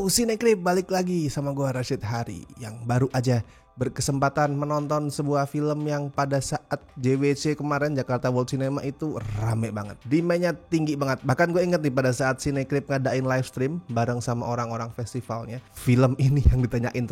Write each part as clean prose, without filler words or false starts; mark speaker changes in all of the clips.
Speaker 1: Halo Sinekrip, balik lagi sama gua Rashid Hari yang baru aja berkesempatan menonton sebuah film yang pada saat JWC kemarin Jakarta World Cinema itu rame banget, demandnya tinggi banget. Bahkan gue inget nih pada saat Sinekrip ngadain live stream bareng sama orang-orang festivalnya, film ini yang ditanyain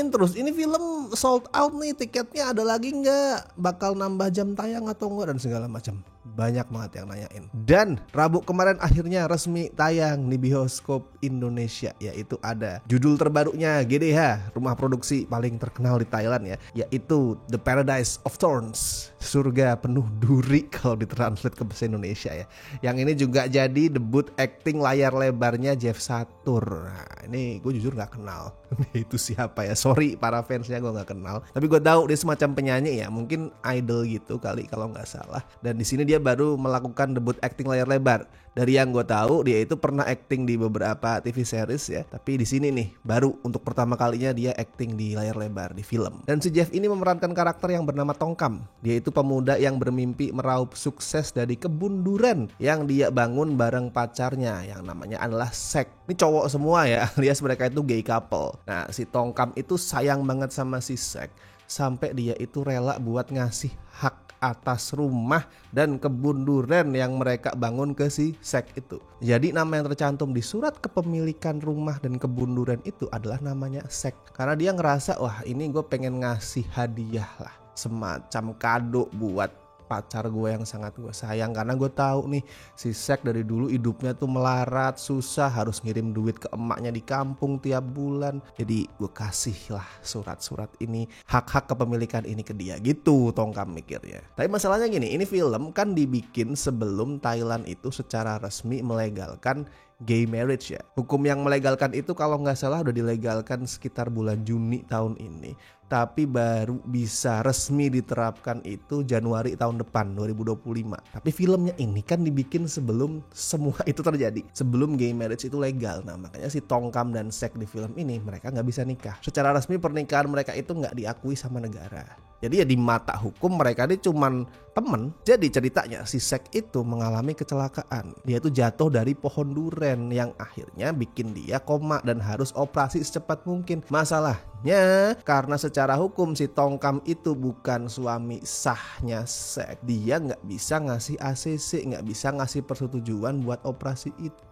Speaker 1: terus, ini film sold out nih, tiketnya ada lagi nggak, bakal nambah jam tayang atau enggak, dan segala macam. Banyak banget yang nanyain. Dan Rabu kemarin akhirnya resmi tayang di bioskop Indonesia, yaitu ada judul terbarunya GDH, rumah produksi paling terkenal di Thailand ya, yaitu The Paradise of Thorns, surga penuh duri kalau ditranslate ke bahasa Indonesia ya. Yang ini juga jadi debut acting layar lebarnya Jeff Satur. Nah, ini gue jujur gak kenal itu siapa ya, sorry para fansnya, gue gak kenal. Tapi gue tahu dia semacam penyanyi ya, mungkin idol gitu kali kalau nggak salah. Dan di sini dia baru melakukan debut acting layar lebar. Dari yang gue tahu dia itu pernah acting di beberapa TV series ya, tapi di sini nih baru untuk pertama kalinya dia acting di layar lebar di film. Dan si Jeff ini memerankan karakter yang bernama Tongkam. Dia itu pemuda yang bermimpi meraup sukses dari kebun duren yang dia bangun bareng pacarnya yang namanya adalah Sek. Ini cowok semua ya, alias mereka itu gay couple. Nah, si Tongkam itu sayang banget sama si Sek sampai dia itu rela buat ngasih hak atas rumah dan kebun duren yang mereka bangun ke si Sek itu. Jadi nama yang tercantum di surat kepemilikan rumah dan kebun duren itu adalah namanya Sek. Karena dia ngerasa, wah ini gue pengen ngasih hadiah lah, semacam kado buat pacar gue yang sangat gue sayang. Karena gue tahu nih si Sek dari dulu hidupnya tuh melarat, susah, harus ngirim duit ke emaknya di kampung tiap bulan. Jadi gue kasih lah surat-surat ini, hak-hak kepemilikan ini ke dia gitu Tongkam mikirnya. Tapi masalahnya gini, ini film kan dibikin sebelum Thailand itu secara resmi melegalkan gay marriage ya. Hukum yang melegalkan itu kalau nggak salah udah dilegalkan sekitar bulan Juni tahun ini, tapi baru bisa resmi diterapkan itu Januari tahun depan 2025. Tapi filmnya ini kan dibikin sebelum semua itu terjadi, sebelum gay marriage itu legal. Nah makanya si Tongkam dan Sek di film ini mereka nggak bisa nikah. Secara resmi pernikahan mereka itu nggak diakui sama negara. Jadi ya di mata hukum mereka ini cuman temen. Jadi ceritanya si Sek itu mengalami kecelakaan. Dia itu jatuh dari pohon duren yang akhirnya bikin dia koma dan harus operasi secepat mungkin. Masalahnya karena secara hukum si Tongkam itu bukan suami sahnya Sek. Dia gak bisa ngasih ACC, gak bisa ngasih persetujuan buat operasi itu.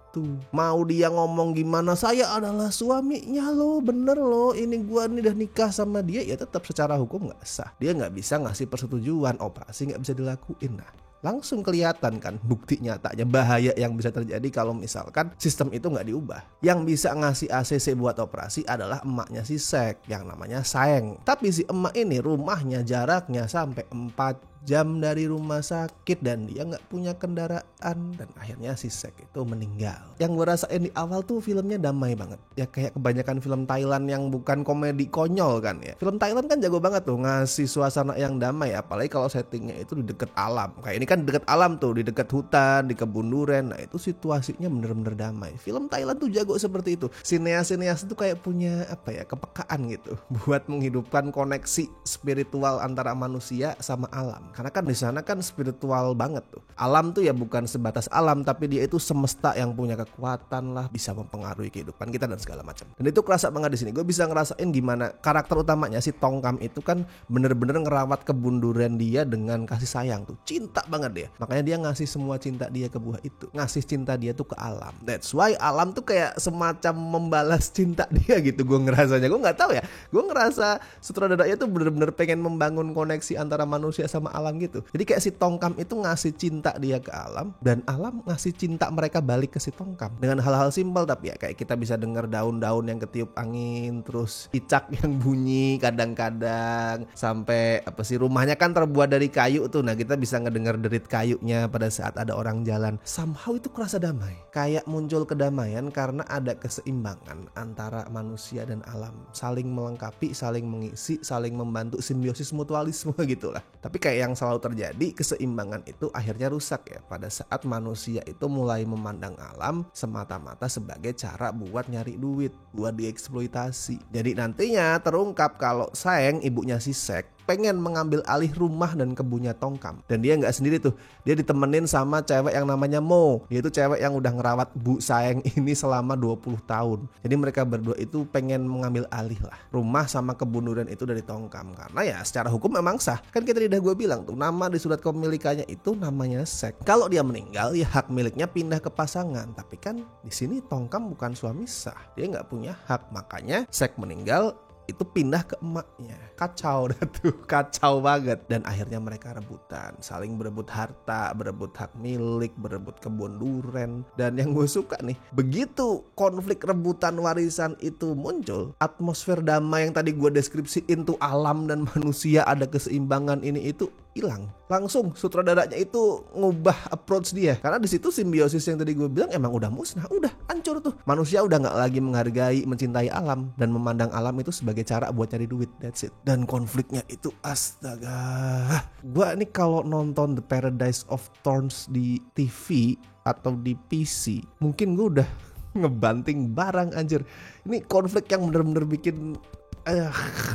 Speaker 1: Mau dia ngomong gimana, saya adalah suaminya loh, bener loh, ini gua nih udah nikah sama dia, ya tetap secara hukum gak sah. Dia gak bisa ngasih persetujuan, operasi gak bisa dilakuin. Nah langsung kelihatan kan bukti nyatanya bahaya yang bisa terjadi kalau misalkan sistem itu gak diubah. Yang bisa ngasih ACC buat operasi adalah emaknya si Sek yang namanya Saeng. Tapi si emak ini rumahnya jaraknya sampai 4 jam dari rumah sakit dan dia gak punya kendaraan, dan akhirnya si Sek itu meninggal. Yang gue rasain di awal tuh filmnya damai banget ya, kayak kebanyakan film Thailand yang bukan komedi konyol kan ya. Film Thailand kan jago banget tuh ngasih suasana yang damai, apalagi kalau settingnya itu di deket alam. Kayak ini kan deket alam tuh, di deket hutan, di kebun duren. Nah itu situasinya bener-bener damai. Film Thailand tuh jago seperti itu. Sineas-sineas itu kayak punya apa ya, kepekaan gitu buat menghidupkan koneksi spiritual antara manusia sama alam. Karena kan di sana kan spiritual banget tuh. Alam tuh ya bukan sebatas alam, tapi dia itu semesta yang punya kekuatan lah, bisa mempengaruhi kehidupan kita dan segala macam. Dan itu kerasa banget di sini. Gue bisa ngerasain gimana karakter utamanya si Tongkam itu kan bener-bener ngerawat kebun duren dia dengan kasih sayang tuh, cinta banget dia. Makanya dia ngasih semua cinta dia ke buah itu, ngasih cinta dia tuh ke alam. That's why alam tuh kayak semacam membalas cinta dia gitu. Gue ngerasanya, gue nggak tahu ya. Gue ngerasa sutradaranya tuh bener-bener pengen membangun koneksi antara manusia sama alam gitu. Jadi kayak si Tongkam itu ngasih cinta dia ke alam, dan alam ngasih cinta mereka balik ke si Tongkam dengan hal-hal simpel. Tapi ya kayak kita bisa dengar daun-daun yang ketiup angin, terus cicak yang bunyi kadang-kadang, sampai apa sih, rumahnya kan terbuat dari kayu tuh. Nah kita bisa ngedenger derit kayunya pada saat ada orang jalan. Somehow itu kerasa damai, kayak muncul kedamaian karena ada keseimbangan antara manusia dan alam, saling melengkapi, saling mengisi, saling membantu, simbiosis mutualisme gitulah. Tapi kayak yang selalu terjadi, keseimbangan itu akhirnya rusak ya pada saat manusia itu mulai memandang alam semata-mata sebagai cara buat nyari duit, buat dieksploitasi. Jadi nantinya terungkap kalau Seng, ibunya si Zack, pengen mengambil alih rumah dan kebunnya Tongkam. Dan dia nggak sendiri tuh, dia ditemenin sama cewek yang namanya Mo. Dia itu cewek yang udah ngerawat Bu Saeng ini selama 20 tahun. Jadi mereka berdua itu pengen mengambil alih lah rumah sama kebun durian itu dari Tongkam. Karena ya secara hukum memang sah. Kan kita udah gue bilang tuh, nama di surat kepemilikannya itu namanya Zack. Kalau dia meninggal ya hak miliknya pindah ke pasangan. Tapi kan di sini Tongkam bukan suami sah. Dia nggak punya hak. Makanya Zack meninggal itu pindah ke emaknya. Kacau dah tuh, kacau banget. Dan akhirnya mereka rebutan, saling berebut harta, berebut hak milik, berebut kebun duren. Dan yang gue suka nih, begitu konflik rebutan warisan itu muncul, atmosfer damai yang tadi gue deskripsiin tuh, alam dan manusia ada keseimbangan ini itu hilang. Langsung sutradaranya itu ngubah approach dia. Karena di situ simbiosis yang tadi gue bilang emang udah musnah, udah hancur tuh. Manusia udah nggak lagi menghargai, mencintai alam dan memandang alam itu sebagai cara buat cari duit. That's it. Dan konfliknya itu astaga. Gue nih kalau nonton The Paradise of Thorns di TV atau di PC, mungkin gue udah ngebanting barang anjir. Ini konflik yang bener-bener bikin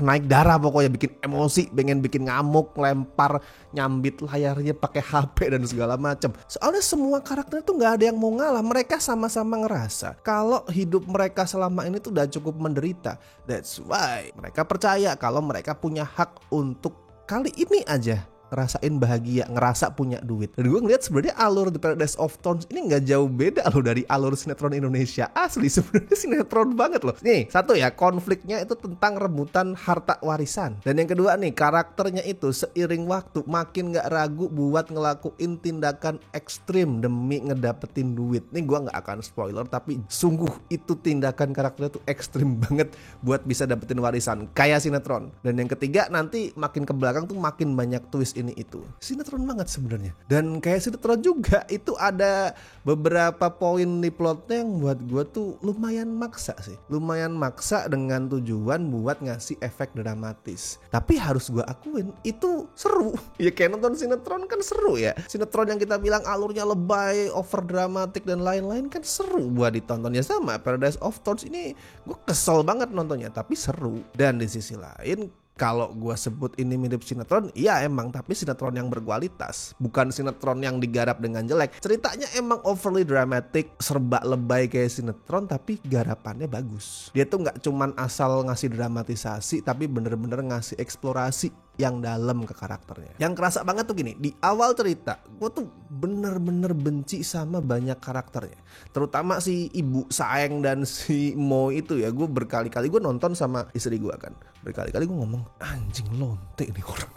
Speaker 1: naik darah pokoknya, bikin emosi, pengen bikin ngamuk, lempar, nyambit layarnya pakai HP dan segala macam. Soalnya semua karakter tuh nggak ada yang mau ngalah. Mereka sama-sama ngerasa kalau hidup mereka selama ini tuh udah cukup menderita. That's why mereka percaya kalau mereka punya hak untuk kali ini aja ngerasain bahagia, ngerasa punya duit. Dan gue ngeliat sebenarnya alur The Paradise of Thorns ini nggak jauh beda loh dari alur sinetron Indonesia asli. Sebenarnya sinetron banget loh. Nih satu ya, konfliknya itu tentang rebutan harta warisan. Dan yang kedua nih, karakternya itu seiring waktu makin nggak ragu buat ngelakuin tindakan ekstrim demi ngedapetin duit. Nih gue nggak akan spoiler, tapi sungguh itu tindakan karakternya tuh ekstrim banget buat bisa dapetin warisan kayak sinetron. Dan yang ketiga nanti makin ke belakang tuh makin banyak twist ini itu. Sinetron banget sebenarnya. Dan kayak sinetron juga itu ada beberapa poin di plotnya yang buat gue tuh lumayan maksa sih. Lumayan maksa dengan tujuan buat ngasih efek dramatis. Tapi harus gue akuin itu seru. Ya kayak nonton sinetron kan seru ya. Sinetron yang kita bilang alurnya lebay, over dramatik dan lain-lain kan seru buat ditonton. Ya sama Paradise of Thorns ini gue kesel banget nontonnya, tapi seru. Dan di sisi lain, kalau gue sebut ini mirip sinetron, iya emang, tapi sinetron yang berkualitas, bukan sinetron yang digarap dengan jelek. Ceritanya emang overly dramatic, serba lebay kayak sinetron, tapi garapannya bagus. Dia tuh nggak cuman asal ngasih dramatisasi, tapi bener-bener ngasih eksplorasi yang dalam ke karakternya. Yang kerasa banget tuh gini, di awal cerita gue tuh bener-bener benci sama banyak karakternya, terutama si Ibu Saeng dan si Mo itu ya. Gue berkali-kali gue nonton sama istri gue kan, berkali-kali gue ngomong anjing lonte nih orang.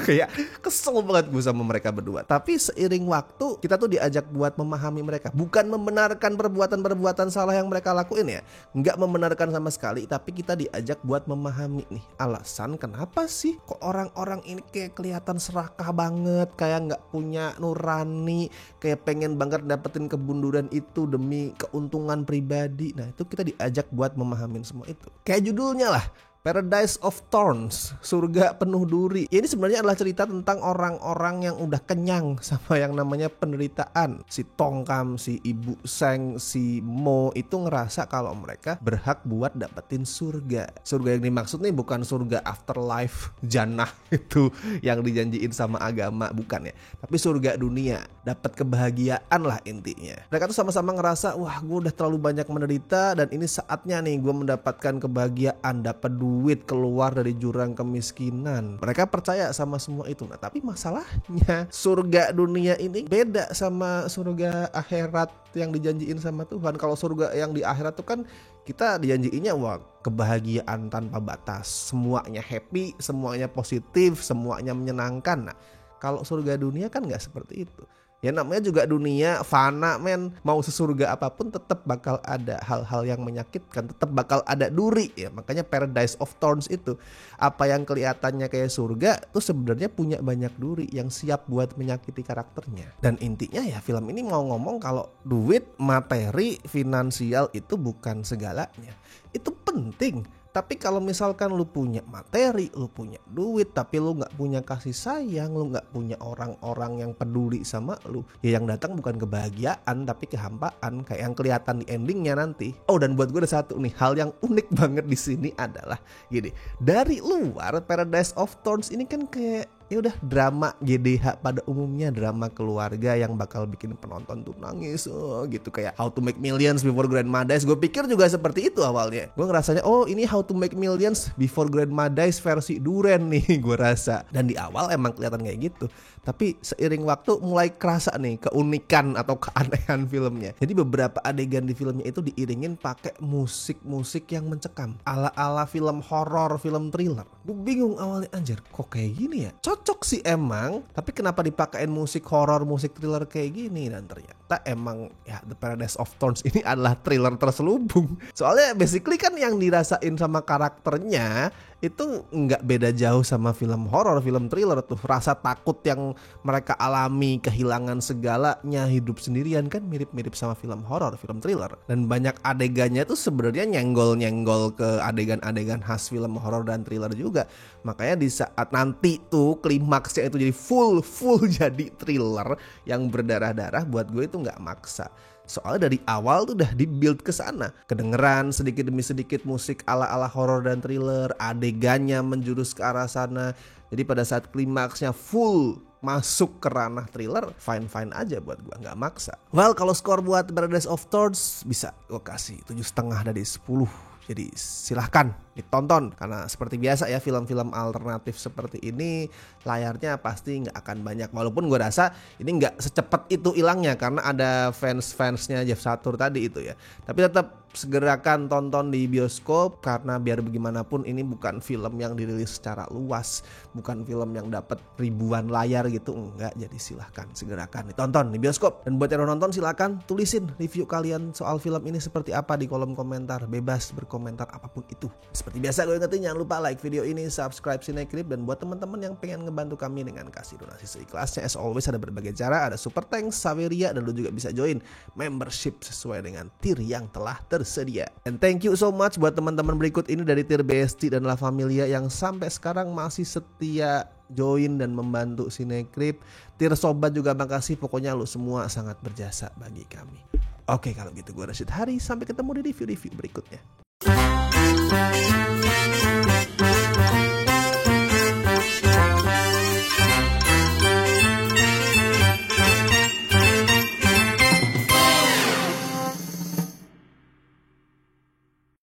Speaker 1: Kayak kesel banget gue sama mereka berdua. Tapi seiring waktu kita tuh diajak buat memahami mereka, bukan membenarkan perbuatan-perbuatan salah yang mereka lakuin ya, nggak membenarkan sama sekali, tapi kita diajak buat memahami nih alasan kenapa sih kok orang-orang ini kayak kelihatan serakah banget, kayak nggak punya nurani, kayak pengen banget dapetin kebun durian itu demi keuntungan pribadi. Nah itu kita diajak buat memahamin semua itu. Kayak judulnya lah, Paradise of Thorns, surga penuh duri. Ini sebenarnya adalah cerita tentang orang-orang yang udah kenyang sama yang namanya penderitaan. Si Tongkam, si Ibu Seng, si Mo itu ngerasa kalau mereka berhak buat dapetin surga. Surga yang dimaksud nih bukan surga afterlife jannah itu yang dijanjiin sama agama, bukan ya. Tapi surga dunia, dapat kebahagiaan lah intinya. Mereka tuh sama-sama ngerasa, wah gue udah terlalu banyak menderita dan ini saatnya nih gue mendapatkan kebahagiaan, dapat duit, keluar dari jurang kemiskinan. Mereka percaya sama semua itu. Nah tapi masalahnya surga dunia ini beda sama surga akhirat yang dijanjiin sama Tuhan. Kalau surga yang di akhirat tuh kan kita dijanjiinnya wah kebahagiaan tanpa batas, semuanya happy, semuanya positif, semuanya menyenangkan. Nah kalau surga dunia kan gak seperti itu. Ya namanya juga dunia fana men, mau sesurga apapun tetap bakal ada hal-hal yang menyakitkan, tetap bakal ada duri ya. Makanya Paradise of Thorns itu, apa yang kelihatannya kayak surga tuh sebenarnya punya banyak duri yang siap buat menyakiti karakternya. Dan intinya ya film ini mau ngomong kalau duit, materi, finansial itu bukan segalanya. Itu penting, Tapi kalau misalkan lu punya materi, lu punya duit, tapi lu gak punya kasih sayang, lu gak punya orang-orang yang peduli sama lu, ya yang datang bukan kebahagiaan tapi kehampaan, kayak yang kelihatan di endingnya nanti. Oh, dan buat gue ada satu nih hal yang unik banget di sini adalah gini, dari luar Paradise of Thorns ini kan kayak ya udah drama GDH pada umumnya, drama keluarga yang bakal bikin penonton tuh nangis gitu, kayak How to Make Millions Before Grandma Dies. Gue pikir juga seperti itu awalnya. Gue ngerasanya oh ini How to Make Millions Before Grandma Dies versi Duren nih gue rasa. Dan di awal emang kelihatan kayak gitu. Tapi seiring waktu mulai kerasa nih keunikan atau keanehan filmnya. Jadi beberapa adegan di filmnya itu diiringin pakai musik-musik yang mencekam, ala-ala film horor, film thriller. Gue bingung awalnya, anjir kok kayak gini ya? Cocok sih emang, tapi kenapa dipakein musik horor, musik thriller kayak gini? Dan ternyata emang ya The Paradise of Thorns ini adalah thriller terselubung. Soalnya basically kan yang dirasain sama karakternya itu nggak beda jauh sama film horor, film thriller tuh. Rasa takut yang mereka alami, kehilangan segalanya, hidup sendirian kan mirip-mirip sama film horor, film thriller. Dan banyak adegannya tuh sebenarnya nyenggol-nyenggol ke adegan-adegan khas film horor dan thriller juga. Makanya di saat nanti tuh klimaksnya itu jadi full jadi thriller yang berdarah-darah, buat gue itu nggak maksa. Soalnya dari awal tuh udah dibuild ke sana. Kedengeran sedikit demi sedikit musik ala-ala horor dan thriller, adegannya menjurus ke arah sana. Jadi pada saat klimaksnya full masuk ke ranah thriller, fine-fine aja buat gue, nggak maksa. Well, kalau skor buat Paradise of Thorns bisa gue kasih 7,5 dari 10. Jadi silahkan ditonton, karena seperti biasa ya film-film alternatif seperti ini layarnya pasti nggak akan banyak. Walaupun gue rasa ini nggak secepat itu hilangnya karena ada fans-fansnya Jeff Satur tadi itu ya. Tapi tetap segerakan tonton di bioskop, karena biar bagaimanapun ini bukan film yang dirilis secara luas, bukan film yang dapat ribuan layar gitu, enggak. Jadi silahkan segerakan ditonton di bioskop. Dan buat yang nonton silahkan tulisin review kalian soal film ini seperti apa di kolom komentar, bebas berkomentar apapun itu. Seperti biasa gue ingetin jangan lupa like video ini, subscribe Cinecrip, dan buat teman-teman yang pengen ngebantu kami dengan kasih donasi seikhlasnya, as always ada berbagai cara, ada super thanks, Saweria, dan lu juga bisa join membership sesuai dengan tier yang telah tersedia. And thank you so much buat teman-teman berikut ini dari tier BST dan La Familia yang sampai sekarang masih setia join dan membantu Cinecrip. Tier sobat juga makasih, pokoknya lu semua sangat berjasa bagi kami. Oke, kalau gitu gue Rashid Hari, sampai ketemu di review-review berikutnya.